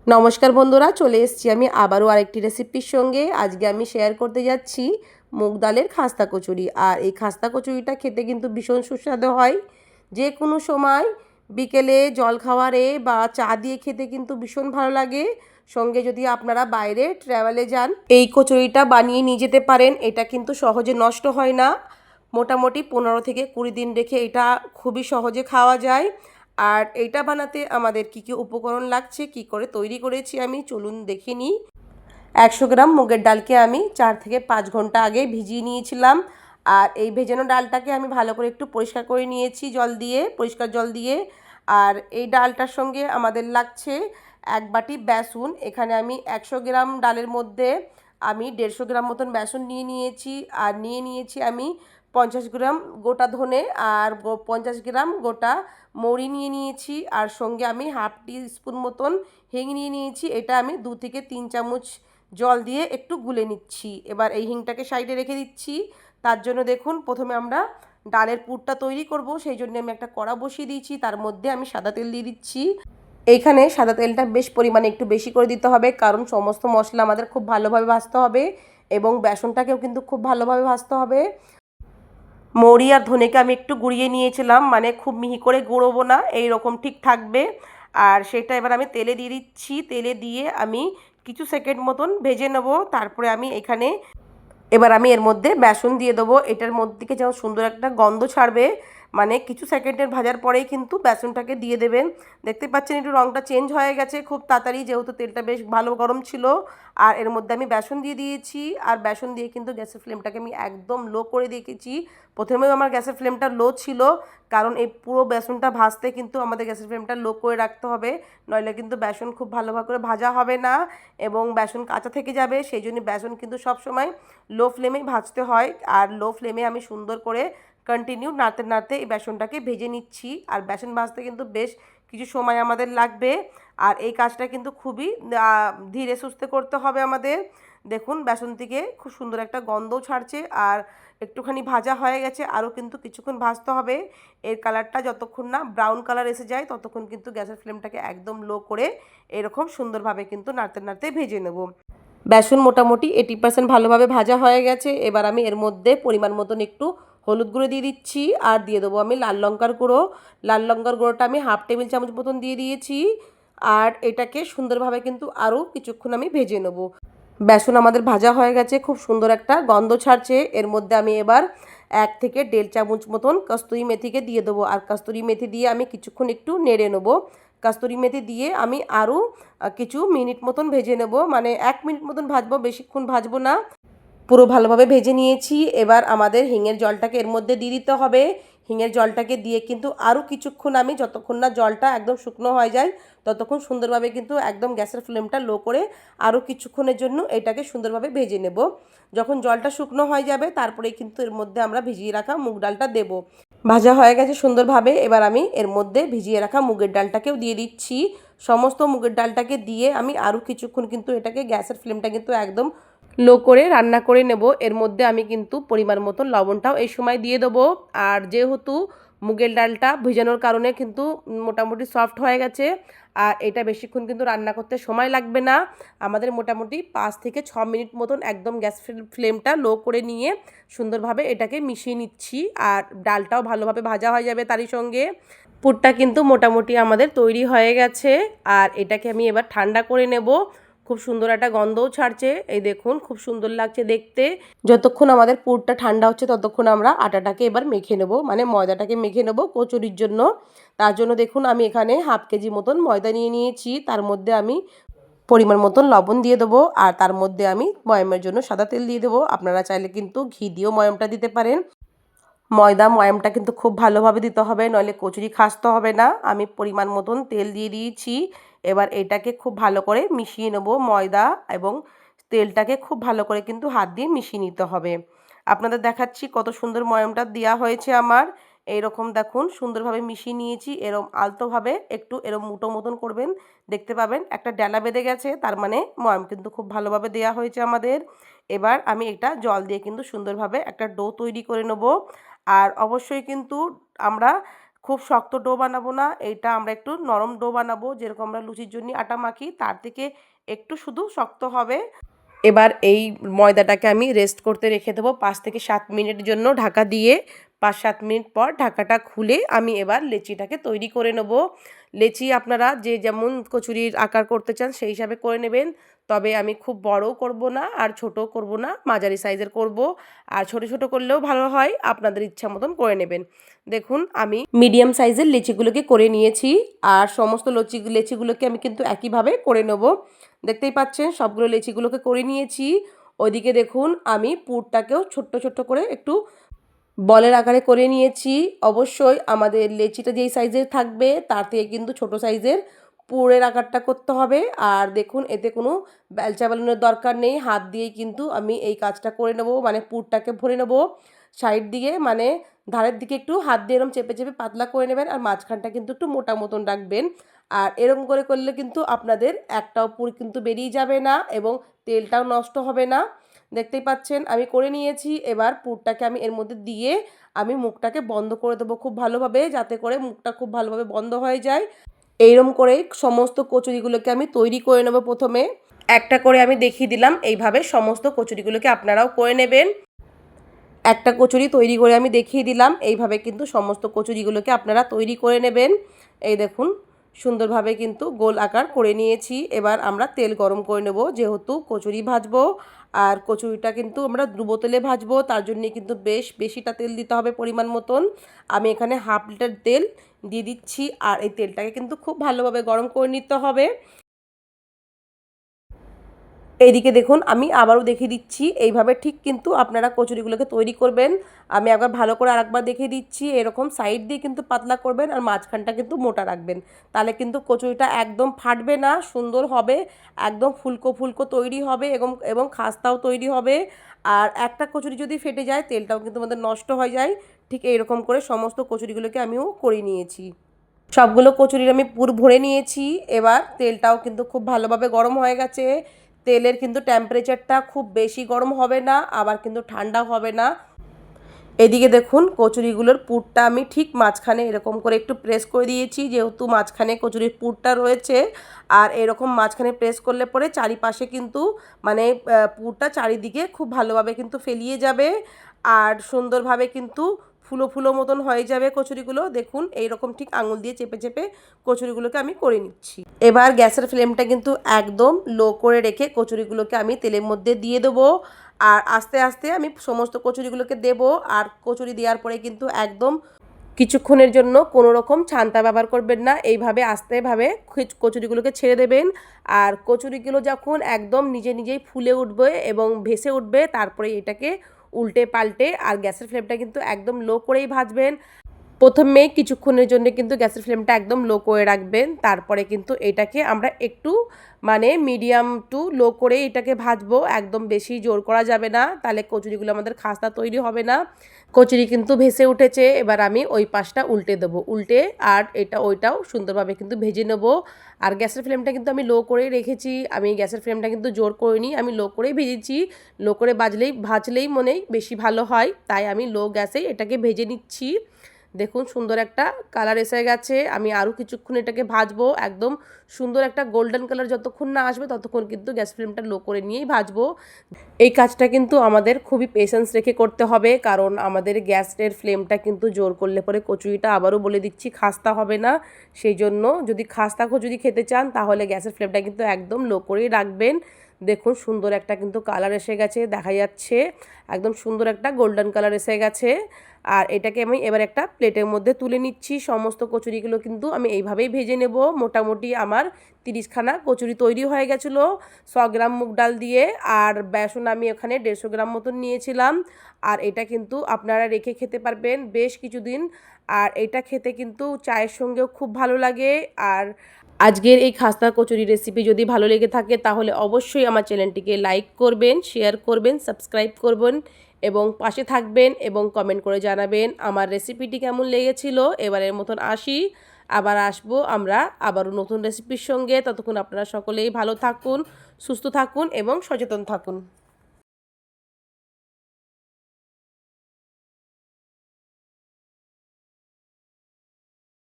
নমস্কার বন্ধুরা, চলে এসেছি আমি আবারও আরেকটি রেসিপির সঙ্গে। আজকে আমি শেয়ার করতে যাচ্ছি মুগ ডালের খাস্তা কচুরি। আর এই খাস্তা কচুরিটা খেতে কিন্তু ভীষণ সুস্বাদু হয়। যে কোনো সময় বিকেলে জলখাবারে বা চা দিয়ে খেতে কিন্তু ভীষণ ভালো লাগে। সঙ্গে যদি আপনারা বাইরে ট্রাভেলে যান, এই কচুরিটা বানিয়ে নিয়ে যেতে পারেন। এটা কিন্তু সহজে নষ্ট হয় না। মোটামুটি 15 থেকে 20 দিন রেখে এটা খুবই সহজে খাওয়া যায়। আর এইটা বানাতে আমাদের কী কী উপকরণ লাগছে, কি করে তৈরি করেছি আমি চলুন দেখে নিই। 100 গ্রাম মুগের ডালকে আমি 4 থেকে 5 ঘন্টা আগে ভিজিয়ে নিয়েছিলাম। আর এই ভেজানো ডালটাকে আমি ভালো করে একটু পরিষ্কার করে নিয়েছি জল দিয়ে, পরিষ্কার জল দিয়ে। আর এই ডালটার সঙ্গে আমাদের লাগছে 1 বাটি বেসন। এখানে আমি 100 গ্রাম ডালের মধ্যে আমি 150 গ্রাম মতন বেসন নিয়ে নিয়েছি। আর নিয়ে নিয়েছি আমি 50 গ্রাম গোটা ধনে আর 50 গ্রাম গোটা মৌরি নিয়ে নিয়েছি। আর সঙ্গে আমি হাফ টি স্পুন মতন হিং নিয়ে নিয়েছি। এটা আমি 2 থেকে 3 চামচ জল দিয়ে একটু গুলে নিচ্ছি। এবার এই হিংটাকে সাইডে রেখে দিচ্ছি। তার জন্য দেখুন, প্রথমে আমরা ডালের পুরটা তৈরি করব, সেই জন্য আমি একটা কড়া বসিয়ে দিয়েছি। তার মধ্যে আমি সাদা তেল দিয়ে দিচ্ছি। এইখানে সাদা তেলটা বেশ পরিমাণে একটু বেশি করে দিতে হবে, কারণ সমস্ত মশলা আমাদের খুব ভালোভাবে ভাজতে হবে এবং বেসনটাকেও কিন্তু খুব ভালোভাবে ভাজতে হবে। মৌরি আর ধনেকে আমি একটু গুঁড়িয়ে নিয়েছিলাম, মানে খুব মিহি করে গুঁড়োবো না, এই রকম ঠিক থাকবে। আর সেটা এবার আমি তেলে দিয়ে দিচ্ছি। তেলে দিয়ে আমি কিছু সেকেন্ড মতন ভেজে নেব। তারপরে আমি এবার আমি এর মধ্যে বেসন দিয়ে দেবো। এটার মধ্যে থেকে যেমন সুন্দর একটা গন্ধ ছাড়বে, মানে কিছু সেকেন্ডের ভাজার পরেই কিন্তু বেসনটাকে দিয়ে দেবেন। দেখতে পাচ্ছেন একটু রঙটা চেঞ্জ হয়ে গেছে খুব তাড়াতাড়ি, যেহেতু তেলটা বেশ ভালো গরম ছিল। আর এর মধ্যে আমি বেসন দিয়ে দিয়েছি। আর বেসন দিয়ে কিন্তু গ্যাসের ফ্লেমটাকে আমি একদম লো করে রেখেছি। প্রথমেও আমার গ্যাসের ফ্লেমটা লো ছিল, কারণ এই পুরো বেসনটা ভাজতে কিন্তু আমাদের গ্যাসের ফ্লেমটা লো করে রাখতে হবে, নইলে কিন্তু বেসন খুব ভালোভাবে করে ভাজা হবে না এবং বেসন কাঁচা থেকে যাবে। সেই জন্য বেসন কিন্তু সবসময় লো ফ্লেমেই ভাজতে হয়। আর লো ফ্লেমে আমি সুন্দর করে কন্টিনিউ নাড়তে নাড়তে এই বেসনটাকে ভেজে নিচ্ছি। আর বেসন ভাজতে কিন্তু বেশ কিছু সময় আমাদের লাগবে। আর এই কাজটা কিন্তু খুবই ধীরে সুস্থে করতে হবে আমাদের। দেখুন, বেসন থেকে খুব সুন্দর একটা গন্ধও ছাড়ছে আর একটুখানি ভাজা হয়ে গেছে, আরও কিন্তু কিছুক্ষণ ভাজতে হবে। এর কালারটা যতক্ষণ না ব্রাউন কালার এসে যায় ততক্ষণ কিন্তু গ্যাসের ফ্লেমটাকে একদম লো করে এরকম সুন্দরভাবে কিন্তু নাড়তে নাড়তে ভেজে নেব। বেসন মোটামুটি 80% ভালোভাবে ভাজা হয়ে গেছে। এবার আমি এর মধ্যে পরিমাণ মতন একটু হলুদ গুঁড়ো দিয়ে দিচ্ছি। আর দিয়ে দেবো আমি লাল লঙ্কার গুঁড়ো। লাল লঙ্কার গুঁড়োটা আমি হাফ টেবিল চামচ মতন দিয়ে দিয়েছি। আর এটাকে সুন্দরভাবে কিন্তু আরও কিছুক্ষণ আমি ভেজে নেব। বেসন আমাদের ভাজা হয়ে গেছে, খুব সুন্দর একটা গন্ধ ছাড়ছে। এর মধ্যে আমি এবার 1 থেকে 1.5 চামচ মতন কস্তুরি মেথিকে দিয়ে দেবো। আর কস্তুরি মেথি দিয়ে আমি কিছুক্ষণ একটু নেড়ে নেবো। কস্তুরি মেথি দিয়ে আমি আরও কিছু মিনিট মতন ভেজে নেব, মানে 1 মিনিট মতন ভাজবো, বেশিক্ষণ ভাজবো না। পুরো ভালোভাবে ভেজে নিয়েছি। এবার আমাদের হিঙের জলটাকে এর মধ্যে দিয়ে দিতে হবে। হিঙের জলটাকে দিয়ে কিন্তু আরও কিছুক্ষণ আমি, যতক্ষণ না জলটা একদম শুকনো হয়ে যায় ততক্ষণ সুন্দরভাবে কিন্তু একদম গ্যাসের ফ্লেমটা লো করে আরও কিছুক্ষণের জন্য এটাকে সুন্দরভাবে ভেজে নেব। যখন জলটা শুকনো হয়ে যাবে তারপরেই কিন্তু এর মধ্যে আমরা ভিজিয়ে রাখা মুগ ডালটা দেব। ভাজা হয়ে গেছে সুন্দরভাবে। এবার আমি এর মধ্যে ভিজিয়ে রাখা মুগের ডালটাকেও দিয়ে দিচ্ছি। সমস্ত মুগের ডালটাকে দিয়ে আমি আরও কিছুক্ষণ কিন্তু এটাকে গ্যাসের ফ্লেমটা কিন্তু একদম লো করে রান্না করে নেব। এর মধ্যে আমি কিন্তু পরিমাণ মতো লবণটাও এই সময় দিয়ে দেবো। আর যেহেতু মুগের ডালটা ভিজানোর কারণে কিন্তু মোটামুটি সফট হয়ে গেছে, আর এটা বেশিক্ষণ কিন্তু রান্না করতে সময় লাগবে না। আমাদের মোটামুটি 5 থেকে 6 মিনিট মতন একদম গ্যাস ফ্লেমটা লো করে নিয়ে সুন্দরভাবে এটাকে মিশিয়ে নিচ্ছি। আর ডালটাও ভালোভাবে ভাজা হয়ে যাবে তারই সঙ্গে। পুরটা কিন্তু মোটামুটি আমাদের তৈরি হয়ে গেছে। আর এটাকে আমি এবার ঠান্ডা করে নেব। খুব সুন্দর একটা গন্ধও ছাড়ছে, এই দেখুন খুব সুন্দর লাগছে দেখতে। যতক্ষণ আমাদের পুরটা ঠান্ডা হচ্ছে ততক্ষণ আমরা আটাটাকে এবার মেখে নেব, মানে ময়দাটাকে মেখে নেব কচুরির জন্য। তার জন্য দেখুন আমি এখানে হাফ কেজি মতন ময়দা নিয়ে নিয়েছি। তার মধ্যে আমি পরিমাণ মতন লবণ দিয়ে দেবো। আর তার মধ্যে আমি ময়ামের জন্য সাদা তেল দিয়ে দেবো। আপনারা চাইলে কিন্তু ঘি দিয়েও ময়ামটা দিতে পারেন। ময়দা ময়ামটা কিন্তু খুব ভালোভাবে দিতে হবে, নইলে কচুরি খাসতে হবে না। আমি পরিমাণ মতন তেল দিয়ে দিয়েছি। এবার এটাকে খুব ভালো করে মিশিয়ে নেব। ময়দা এবং তেলটাকে খুব ভালো করে কিন্তু হাত দিয়ে মিশিয়ে নিতে হবে। আপনাদের দেখাচ্ছি কত সুন্দর ময়ামটা দেওয়া হয়েছে আমার। এইরকম দেখুন সুন্দরভাবে মিশিয়ে নিয়েছি। এরম আলতোভাবে একটু এরম মুঠো মতন করবেন, দেখতে পাবেন একটা ডেলা বেঁধে গেছে, তার মানে ময়াম কিন্তু খুব ভালোভাবে দেওয়া হয়েছে আমাদের। এবার আমি এটা জল দিয়ে কিন্তু সুন্দরভাবে একটা ডো তৈরি করে নেব। আর অবশ্যই কিন্তু আমরা খুব শক্ত ডো বানাবো না, এইটা আমরা একটু নরম ডো বানাবো, যেরকম আমরা লুচির জন্য আটা মাখি তার থেকে একটু শুধু শক্ত হবে। এবার এই ময়দাটাকে আমি রেস্ট করতে রেখে দেবো 5 থেকে 7 মিনিট জন্য ঢাকা দিয়ে। 5-7 মিনিট পর ঢাকাটা খুলে আমি এবার লেচিটাকে তৈরি করে নেব। লেচি আপনারা যে যেমন কচুরির আকার করতে চান সেই হিসাবে করে নেবেন। তবে আমি খুব বড়ও করব না আর ছোটও করব না, মাঝারি সাইজের করব। আর ছোট ছোট করলেও ভালো হয়, আপনাদের ইচ্ছা মতন করে নেবেন। দেখুন আমি মিডিয়াম সাইজের লেচিগুলোকে করে নিয়েছি, আর সমস্ত লেচিগুলোকে আমি কিন্তু একইভাবে করে নেব। দেখতেই পাচ্ছেন সবগুলো লেচিগুলোকে করে নিয়েছি। ওইদিকে দেখুন আমি পুরটাকেও ছোট্ট ছোট্ট করে একটু বলের আকারে করে নিয়েছি। অবশ্যই আমাদের লেচিটা যেই সাইজের থাকবে তার থেকে কিন্তু ছোট সাইজের পুরের আকারটা করতে হবে। আর দেখুন এতে কোনো বেলচা বেলুনের দরকার নেই, হাত দিয়েই কিন্তু আমি এই কাজটা করে নেব, মানে পুরটাকে ভরে নেব। সাইড দিকে মানে ধারের দিকে একটু হাত দিয়ে এরকম চেপে চেপে পাতলা করে নেবেন, আর মাঝখানটা কিন্তু একটু মোটা মতন রাখবেন। আর এরকম করে করলে কিন্তু আপনাদের একটাও পুর কিন্তু বেরিয়ে যাবে না এবং তেলটাও নষ্ট হবে না। দেখতেই পাচ্ছেন আমি করে নিয়েছি। এবার পুরটাকে আমি এর মধ্যে দিয়ে আমি মুখটাকে বন্ধ করে দেবো খুব ভালোভাবে, যাতে করে মুখটা খুব ভালোভাবে বন্ধ হয়ে যায়। এইরকম করেই সমস্ত কচুরিগুলোকে আমি তৈরি করে নেব। প্রথমে একটা করে আমি দেখিয়ে দিলাম, এইভাবে সমস্ত কচুরিগুলোকে আপনারাও করে নেবেন। একটা কচুরি তৈরি করে আমি দেখিয়ে দিলাম, এইভাবে কিন্তু সমস্ত কচুরিগুলোকে আপনারা তৈরি করে নেবেন। এই দেখুন সুন্দরভাবে কিন্তু গোল আকার করে নিয়েছি। এবার আমরা তেল গরম করে নেব, যেহেতু কচুরি ভাজবো আর কচুরিটা কিন্তু আমরা ডুবো তেলে ভাজবো, তার জন্যে কিন্তু বেশ বেশিটা তেল দিতে হবে পরিমাণ মতন। আমি এখানে 1/2 লিটার তেল দিয়ে দিচ্ছি, আর এই তেলটাকে কিন্তু খুব ভালোভাবে গরম করে নিতে হবে। এইদিকে দেখুন আমি আবারও দেখিয়ে দিচ্ছি, এইভাবে ঠিক কিন্তু আপনারা কচুরিগুলোকে তৈরি করবেন। আমি একবার ভালো করে আরেকবার দেখিয়ে দিচ্ছি, এরকম সাইড দিয়ে কিন্তু পাতলা করবেন আর মাঝখানটা কিন্তু মোটা রাখবেন, তাহলে কিন্তু কচুরিটা একদম ফাটবে না, সুন্দর হবে, একদম ফুলকো ফুলকো তৈরি হবে এবং খাস্তাও তৈরি হবে। আর একটা কচুরি যদি ফেটে যায় তেলটাও কিন্তু আমাদের নষ্ট হয়ে যায়। ঠিক এইরকম করে সমস্ত কচুরিগুলোকে আমিও করে নিয়েছি। সবগুলো কচুরির আমি পুর ভরে নিয়েছি। এবার তেলটাও কিন্তু খুব ভালোভাবে গরম হয়ে গেছে। তেলের কিন্তু টেম্পারেচারটা খুব বেশি গরম হবে না, আবার কিন্তু ঠান্ডাও হবে না। এদিকে দেখুন কচুরিগুলোর পুরটা আমি ঠিক মাঝখানে এরকম করে একটু প্রেস করে দিয়েছি, যেহেতু মাঝখানে কচুরির পুরটা রয়েছে। আর এরকম মাঝখানে প্রেস করলে পরে চারিপাশে কিন্তু মানে পুরটা চারিদিকে খুব ভালোভাবে কিন্তু ফেলিয়ে যাবে, আর সুন্দরভাবে কিন্তু ফুলো ফুলো মতন হয়ে যাবে কচুরিগুলো। দেখুন এইরকম ঠিক আঙুল দিয়ে চেপে চেপে কচুরিগুলোকে আমি করে নিচ্ছি। এবার গ্যাসের ফ্লেমটা কিন্তু একদম লো করে রেখে কচুরিগুলোকে আমি তেলের মধ্যে দিয়ে দেবো, আর আস্তে আস্তে আমি সমস্ত কচুরিগুলোকে দেব। আর কচুরি দেওয়ার পরে কিন্তু একদম কিছুক্ষণের জন্য কোনো রকম ছান্তা ব্যবহার করবেন না, এইভাবে আস্তেভাবে কচুরিগুলোকে ছেড়ে দেবেন। আর কচুরিগুলো যখন একদম নিজে নিজেই ফুলে উঠবে এবং ভেসে উঠবে, তারপরে এটাকে উল্টে পাল্টে আর গ্যাসের ফ্লেমটা কিন্তু একদম লো করেই ভাজবেন। প্রথমে কিছুক্ষণের জন্য কিন্তু গ্যাসের ফ্লেমটা একদম লো করে রাখবেন, তারপরে কিন্তু এটাকে আমরা একটু মানে মিডিয়াম টু লো করে এটাকে ভাজবো, একদম বেশি জোর করা যাবে না, তাহলে কচুরিগুলো আমাদের খাস্তা তৈরি হবে না। কচুরি কিন্তু ভেসে উঠেছে, এবার আমি ওই পাশটা উল্টে দেবো, উল্টে আর ওইটাও সুন্দরভাবে কিন্তু ভেজে নেবো। আর গ্যাসের ফ্লেমটা কিন্তু আমি লো করেই রেখেছি, আমি গ্যাসের ফ্লেমটা কিন্তু জোর করিনি, আমি লো করেই ভেজেছি। লো করে ভাজলেই মনেই বেশি ভালো হয়, তাই আমি লো গ্যাসেই এটাকে ভেজে নিচ্ছি। দেখুন সুন্দর একটা কালার এসে গেছে, আমি আরও কিছুক্ষণ এটাকে ভাজবো, একদম সুন্দর একটা গোল্ডেন কালার যতক্ষণ না আসবে ততক্ষণ কিন্তু গ্যাস ফ্লেমটা লো করে নিয়েই ভাজবো। এই কাজটা কিন্তু আমাদের খুবই পেশেন্স রেখে করতে হবে, কারণ আমাদের গ্যাসের ফ্লেমটা কিন্তু জোর করলে পরে কচুরিটা আবারও বলে দিচ্ছি খাস্তা হবে না। সেই জন্য যদি খাস্তা কচুরি খেতে চান তাহলে গ্যাসের ফ্লেমটা কিন্তু একদম লো করেই রাখবেন। দেখুন সুন্দর একটা কিন্তু কালার এসে গেছে, দেখা যাচ্ছে একদম সুন্দর একটা গোল্ডেন কালার এসে গেছে। আর এটাকে আমি এবার একটা প্লেটের মধ্যে তুলে নিচ্ছি। সমস্ত কচুরিগুলো কিন্তু আমি এইভাবেই ভেজে নেব। মোটামুটি আমার 30খানা কচুরি তৈরি হয়ে গেছিলো 100 গ্রাম মুগ ডাল দিয়ে, আর বেসন আমি ওখানে 150 গ্রাম মতন নিয়েছিলাম। আর এটা কিন্তু আপনারা রেখে খেতে পারবেন বেশ কিছুদিন, আর এটা খেতে কিন্তু চায়ের সঙ্গেও খুব ভালো লাগে। আর আজকের এই খাস্তা কচুরি রেসিপি যদি ভালো লেগে থাকে তাহলে অবশ্যই আমার চ্যানেলটিকে লাইক করবেন, শেয়ার করবেন, সাবস্ক্রাইব করবেন এবং পাশে থাকবেন এবং কমেন্ট করে জানাবেন আমার রেসিপিটি কেমন লেগেছিল। এবারের মতন আসি, আবার আসবো আমরা আবারও নতুন রেসিপির সঙ্গে। ততক্ষণ আপনারা সকলেই ভালো থাকুন, সুস্থ থাকুন এবং সচেতন থাকুন।